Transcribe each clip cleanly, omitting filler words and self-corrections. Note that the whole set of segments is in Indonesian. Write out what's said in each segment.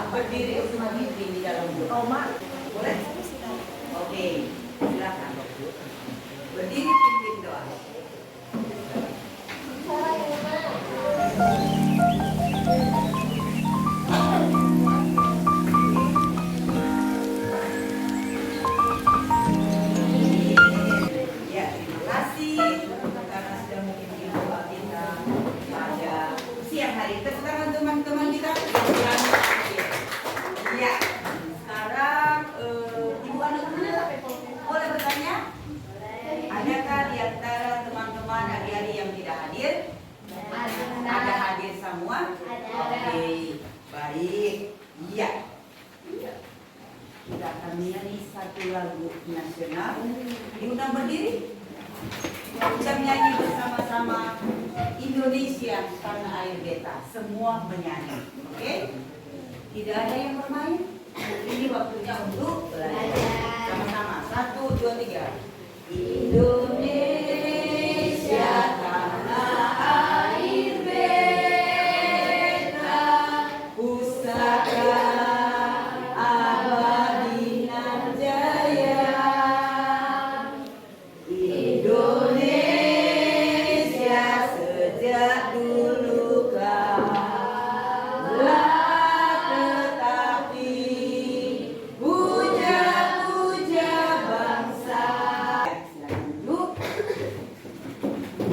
berdiri untuk memimpin di dalam doa. Boleh? Oke, silakan. Berdiri pimpin doa. Ya, terima kasih karena sudah memimpin doa kita pada siang hari. Tepuk tangan teman-teman kita. Ya, sekarang Ibu anak muda boleh bertanya? Adakah di antara teman-teman adik-adik yang tidak hadir? Ada hadir semua? Oke, baik. Iya. Kita akan menyanyi satu lagu nasional. Diundang berdiri. Kita menyanyi bersama-sama Indonesia tanah air beta. Semua menyanyi. Oke? Tidak ada yang bermain. Ini waktunya untuk belajar. Sama-sama. 1, 2, 3. Indonesia tanah air beta, pusaka abadi nan jaya. Indonesia sejak dulu kala, tetapi puja-puja bangsa. Silakan duduk.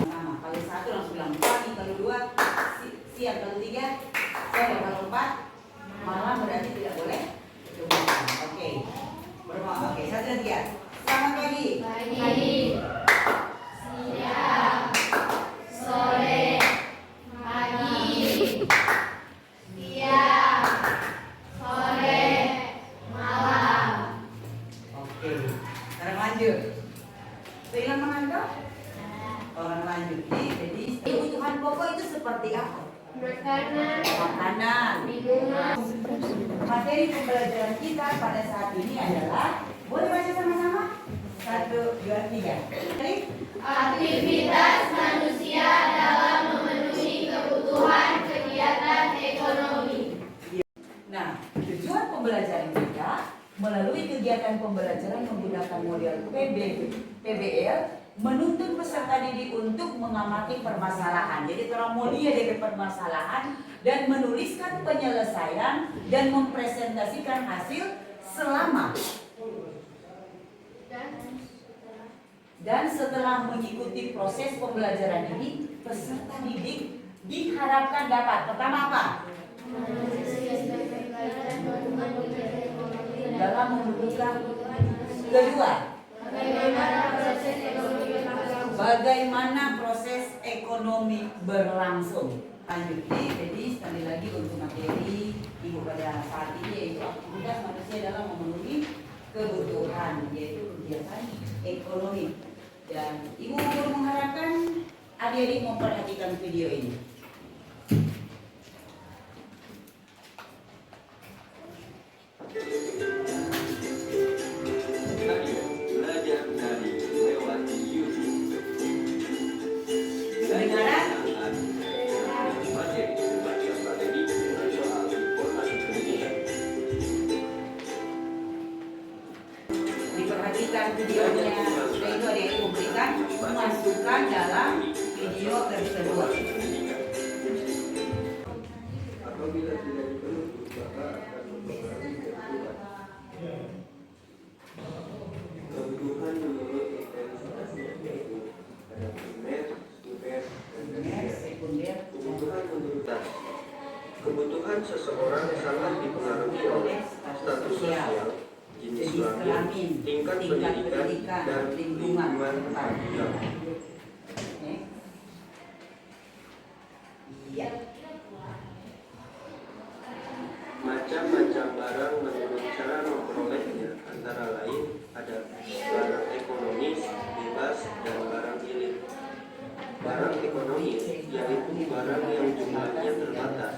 Nah, kalau satu langsung bilang pagi, kalau dua siang, kalau tiga sore, kalau empat malam berarti tidak boleh. Oke. Oke, satu dan tiga. Selamat pagi. Pagi, siang, sore, pagi, siang, sore, malam. Oke. Sekarang lanjut. Sehilang mengantuk? Orang lanjut. Jadi kebutuhan pokok itu seperti apa? Makanan. Minuman. Materi pembelajaran kita pada saat ini adalah, boleh baca sama-sama? 1, 2, 3. Aktivitas manusia dalam memenuhi kebutuhan kegiatan ekonomi. Nah, tujuan pembelajaran kita melalui kegiatan pembelajaran menggunakan model PBL menuntun peserta didik untuk mengamati permasalahan. Jadi orang mau lihat dari permasalahan dan menuliskan penyelesaian dan mempresentasikan hasil selama dan setelah mengikuti proses pembelajaran ini, peserta didik diharapkan dapat pertama apa? Dalam membutuhkan. Kedua, bagaimana proses ekonomi berlangsung. Lanjut, jadi sekali lagi untuk materi Ibu pada saat ini yaitu aktivitas manusia dalam memenuhi kebutuhan, yaitu kegiatan ekonomi. Dan Ibu mengharapkan adik-adik memperhatikan video ini. Belajar dari lewat YouTube. Kedengaran? Materi pembelajaran materi soal informasi pendidikan. Diperhatikan videonya, supaya itu adik-adik memberikan masukan dalam video tersebut. Apabila tidak dipenuhi, maka akan mempengaruhi kebutuhan menurut intensitasnya, yaitu ada primer, sekunder, dan Sekunder. kebutuhan menurut kebutuhan seseorang sangat dipengaruhi oleh status sosial, jenis kelamin, tingkat pendidikan, dan lingkungan tempat tinggal. Iya. Macam-macam barang menurut cara memperolehnya antara lain ada barang ekonomis, bebas, dan barang hilir. Barang ekonomis yaitu barang yang jumlahnya terbatas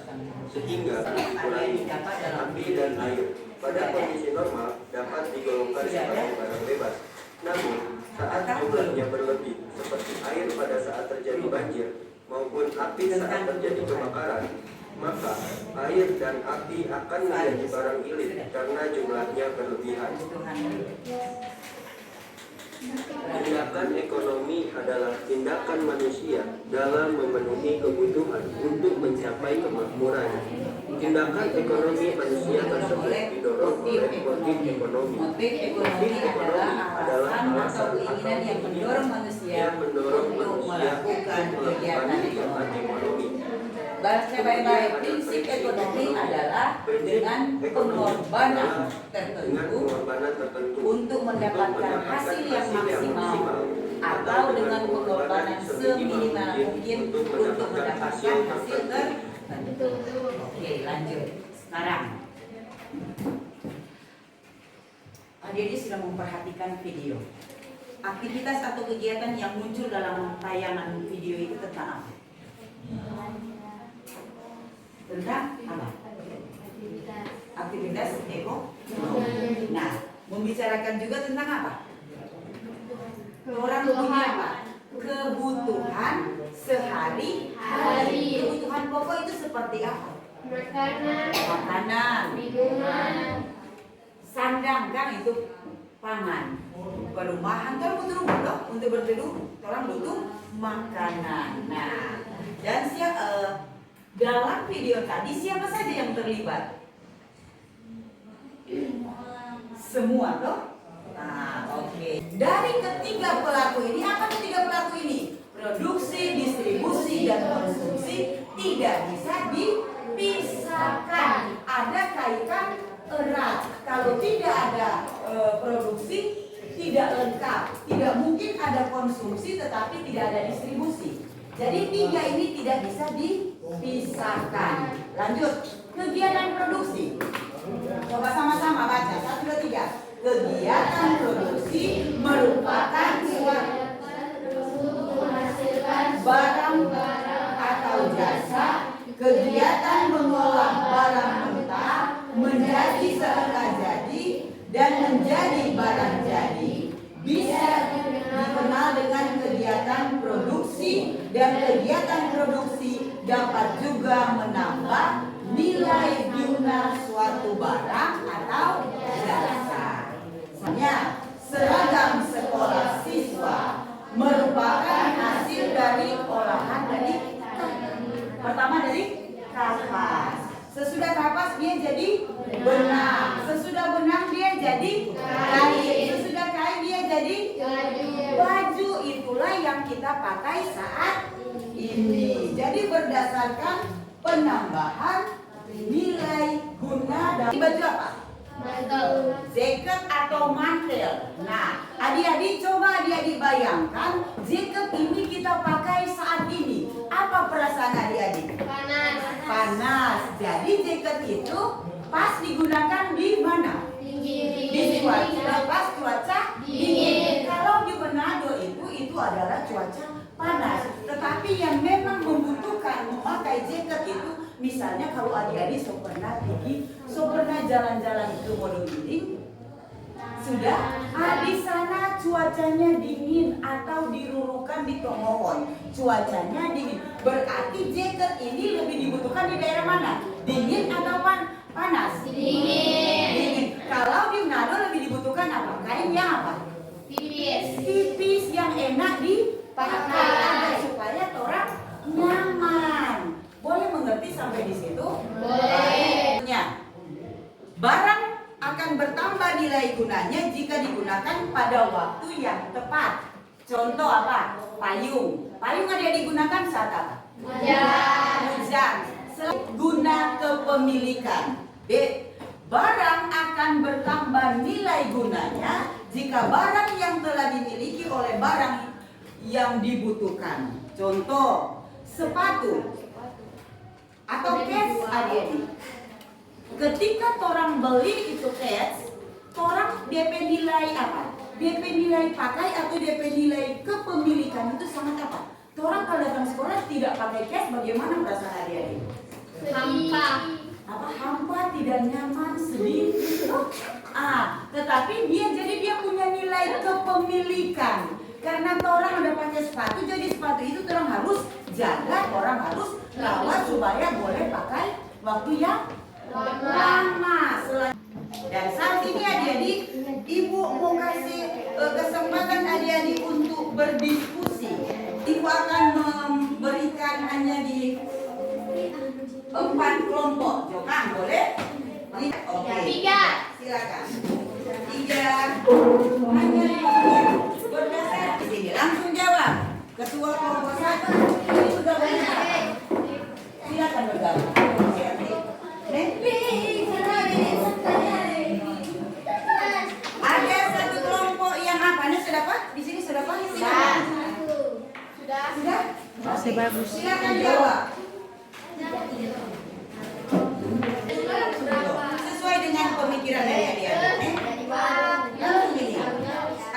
sehingga dikurangi, api dan air pada kondisi normal dapat digolongkan sebagai barang bebas. Namun saat jumlahnya berlebih seperti air pada saat terjadi banjir, maupun api saat terjadi kebakaran, maka air dan api akan menjadi barang ilit karena jumlahnya berlebihan. Tindakan ekonomi adalah tindakan manusia dalam memenuhi kebutuhan untuk mencapai kemakmuran. Tindakan ekonomi manusia tersebut didorong oleh motif ekonomi. Motif ekonomi adalah alasan atau keinginan yang mendorong manusia untuk melakukan kegiatan ekonomi. Baca baik-baik, prinsip ekonomi adalah dengan pengorbanan tertentu untuk mendapatkan hasil yang maksimal atau dengan pengorbanan seminimal mungkin untuk mendapatkan hasil tertentu. Oke, lanjut. Sekarang adik-adik sudah memperhatikan video. Aktivitas atau kegiatan yang muncul dalam tayangan video itu tentang apa? Tentang apa? Aktivitas ekonomi. Nah, membicarakan juga tentang apa? Orang punya apa? Kebutuhan sehari-hari. Kebutuhan pokok itu seperti apa? Makanan, minuman, sandang kan itu pangan. Perumahan kan butuh rumah toh untuk berteduh. Orang butuh makanan. Nah, dan dalam video tadi siapa saja yang terlibat? Semua toh? Nah, oke. Dari ketiga pelaku ini, apa ketiga pelaku ini? Produksi, distribusi, dan konsumsi tidak bisa dipisahkan. Ada kaitan erat. Kalau tidak ada produksi, tidak lengkap. Tidak mungkin ada konsumsi tetapi tidak ada distribusi. Jadi tiga ini tidak bisa dipisahkan. Lanjut, kegiatan produksi. Coba sama-sama baca, 1, 2, 3. Kegiatan produksi merupakan suatu barang atau jasa. Kegiatan mengolah barang mentah menjadi setengah jadi dan menjadi barang jadi bisa dikenal dengan kegiatan produksi, dan kegiatan produksi dapat juga menambah nilai guna suatu barang atau jasa. Misalnya, seragam sekolah siswa merupakan hasil dari olahan dari pertama dari kapas. Sesudah kapas dia jadi benang. Sesudah benang dia jadi kain. Sesudah kain dia jadi baju. Itulah yang kita pakai saat ini. Jadi berdasarkan penambahan nilai guna dari baju apa? Jaket atau mantel. Nah, adik-adik coba adik-adik bayangkan jaket ini kita pakai saat ini. Apa perasaan adik-adik? Panas. Jadi jaket itu pas digunakan di mana? Di cuaca dingin. Kalau di Manado itu adalah cuaca panas. Tetapi yang memang membutuhkan memakai jaket itu, misalnya kalau adik-adik pernah pergi, pernah jalan-jalan ke Modogiling, sudah di sana cuacanya dingin atau di Rurukan di Tongohon cuacanya dingin. Berarti jaket ini lebih dibutuhkan di daerah mana? Dingin atau panas? Dingin. Kalau di Manado lebih dibutuhkan apa? Kain yang apa? Tipis yang enak dipakai agar supaya orang nyaman. Boleh mengerti sampai di situ? Boleh. Barang akan bertambah nilai gunanya jika digunakan pada waktu yang tepat. Contoh apa? Payung. Payung ada digunakan saat apa? Hujan. Guna kepemilikan. B. Barang akan bertambah nilai gunanya jika barang yang telah dimiliki oleh barang yang dibutuhkan. Contoh, sepatu atau cash adik-adik. Ketika orang beli itu cash, orang DP nilai apa? DP nilai pakai atau DP nilai kepemilikan itu sangat apa? Orang kalau datang sekolah tidak pakai cash, bagaimana perasaan adik-adik? Hampa, tidak nyaman, sedih. Tetapi dia punya nilai kepemilikan. Karena orang udah pakai sepatu, jadi sepatu itu orang harus jaga, orang harus rawat supaya boleh pakai waktu yang lama. Dan saat ini adik-adik, Ibu mau kasih kesempatan adik-adik untuk berdiskusi. Ibu akan memberikan hanya di 4 kelompok. Jokan boleh? Oke. 3. Silakan. 3. Hanya berdasar di sini. Langsung jawab. Ketua kelompok 1 ini sudah berbicara. Silakan bergabung. Ada satu kelompok yang apa? Anda sudah Pak? Di sini sudah Pak? Silakan. Sudah? Masih bagus. Silakan jawab. Sesuai dengan pemikiran dari adik-adik. Langsung ini.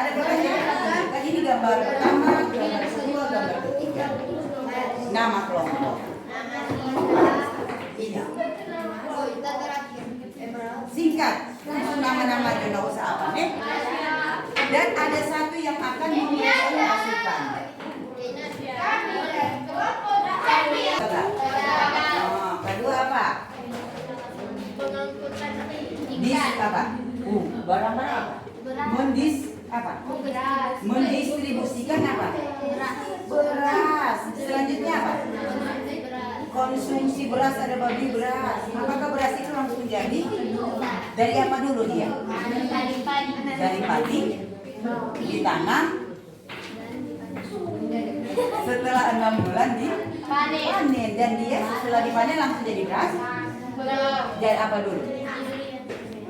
Ada pertanyaan? Kan ini gambar pertama, gambar kedua, gambar ketiga. Nama kelompok. Tidak. Singkat. Langsung nama-nama aja, nggak usah apa nih. Dan ada satu yang akan memberikan masukan. Kedua apa? Dis apa? Barang-barang apa? Mendis apa? Mendistribusikan apa? Beras. Selanjutnya apa? Konsumsi beras, ada babi beras. Apakah beras itu langsung jadi? Dari apa dulu dia? Dari padi, ditanam. Setelah 6 bulan dipanen, dan dia setelah dipanen langsung jadi beras. Jadi apa dulu?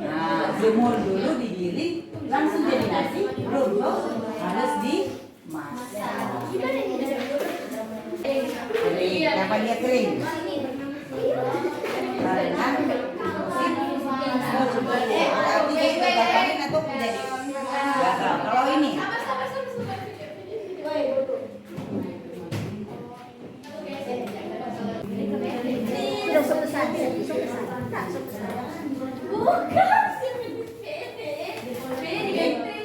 Nah, jemur dulu, digiling, langsung jadi nasi. Belum tuh, harus dimasak. Kering, kenapa dia kering? Karena musim berarti dia gagal panen atau menjadi gagal. Kalau ini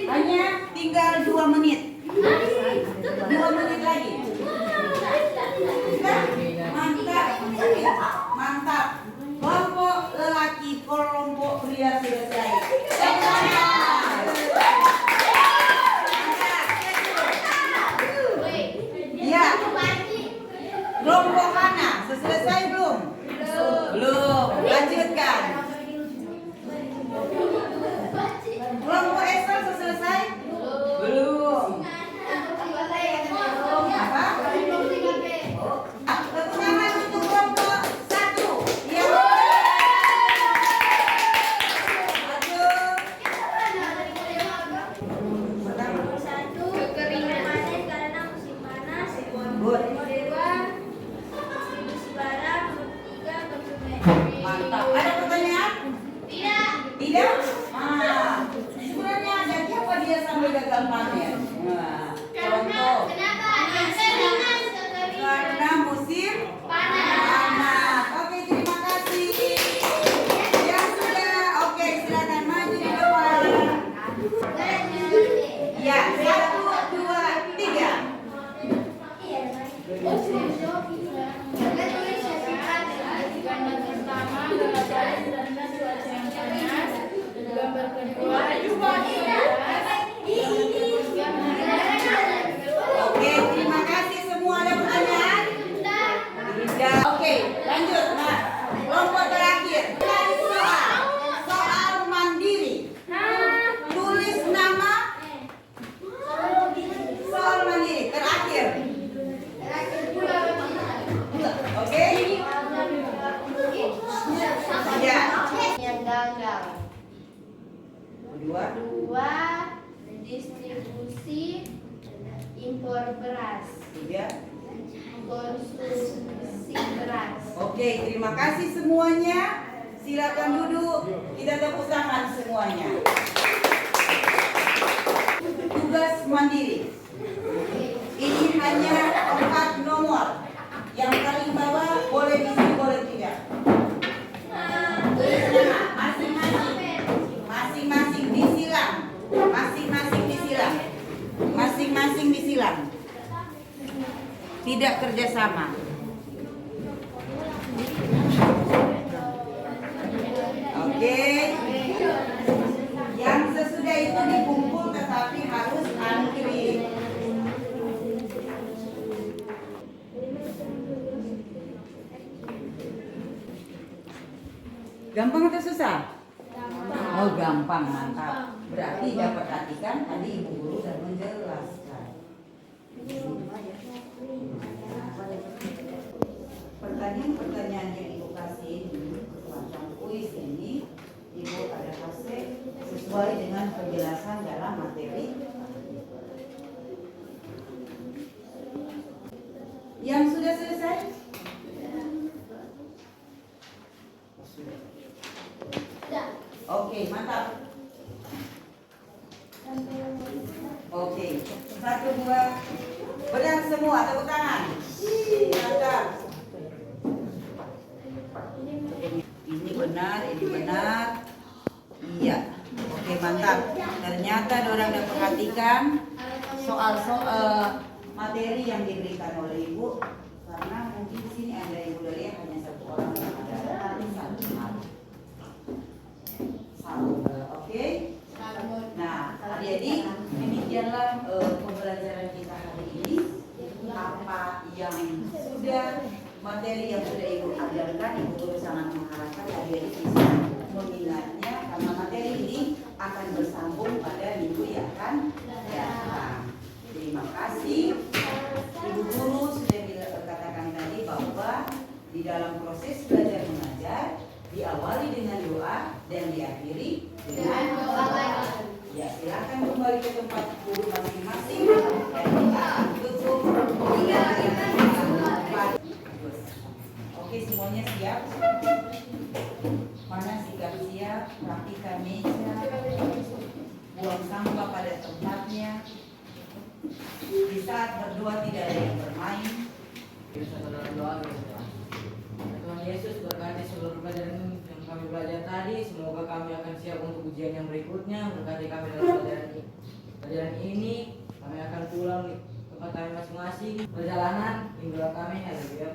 hanya tinggal 2 menit. 2 menit lagi. Mantap. Mantap. Kelompok lelaki, kelompok pria selesai. Ya. Kelompok mana? Selesai belum? Belum. Lanjutkan. Kelompok Excel selesai? Belum. Apa? Tepuk tangan untuk kelompok 1. Ya. Kekeringan panen karena musim panas. Good. Kedua, distribusi barang. Ketiga, konsumen. Mantap. Ada pertanyaan? Tidak. Tidak? Sebenarnya ada siapa dia sampai gagal panen? Nah, contoh. Kenapa? Kekeringan. Karena musim Panas. panas. Oke, terima kasih. Yang sudah, oke, silakan maju di depan. Ya, 1, 2, 3. Gambar pertama, gambar cuaca yang panas. Gambar kedua, Oke, terima kasih semua. Ada pertanyaan? Tidak. Oke, lanjut. Nah, kelompok terakhir. Cari soal. Soal mandiri. Tulis nama. Soal mandiri. Terakhir. Oke? Ya. yang gagal. Kedua. Kedua, distribusi impor beras. Tiga. Konsumsi beras. Oke, terima kasih semuanya. Silakan duduk. Kita tepuk tangan semuanya. Tugas mandiri. Ini hanya 4 nomor. Yang paling bawah boleh diisi, boleh tidak. Tulis nama masing-masing. Masing-masing disilang. Masing-masing disilang. Masing-masing disilang. Tidak kerjasama. Gampang atau susah? Gampang. Oh gampang, mantap. Berarti dapat perhatikan tadi ibu guru sudah menjelaskan. Pertanyaan-pertanyaan yang ibu kasih ini semacam kuis ini ibu ada kasih sesuai dengan penjelasan dalam materi. Yang sudah selesai? Oke, mantap. Oke, 1, 2, benar semua, tepuk tangan. Mantap. Ini benar, ini benar. Iya. Oke, mantap. Ternyata orang udah perhatikan soal-soal materi yang diberikan oleh ibu, karena mungkin di sini ada ibu dari hanya satu orang yang ada satu hal. Oke. Nah, adik-adik, demikianlah pembelajaran kita hari ini. Apa yang sudah materi yang sudah ibu ajarkan, ibu guru sangat mengharapkan adik-adik bisa mengingatnya karena materi ini akan bersambung pada minggu yang akan datang. Terima kasih. Ibu guru sudah katakan tadi bahwa di dalam proses belajar mengajar diawali dengan doa dan diakhiri dengan doa. Ya, silakan kembali ke tempat guru masing-masing dan kita akan tutup Oke, semuanya siap? Mana sikap siap? Rapikan meja, buang sampah pada tempatnya. Di saat berdoa tidak ada yang bermain. Kita berdoa Tuhan Yesus berkati seluruh pelajaran yang kami belajar tadi. Semoga kami akan siap untuk ujian yang berikutnya. Berkati kami dalam pelajaran ini. Kami akan pulang di tempat kami masing-masing. Perjalanan minggu kami. Haleluya.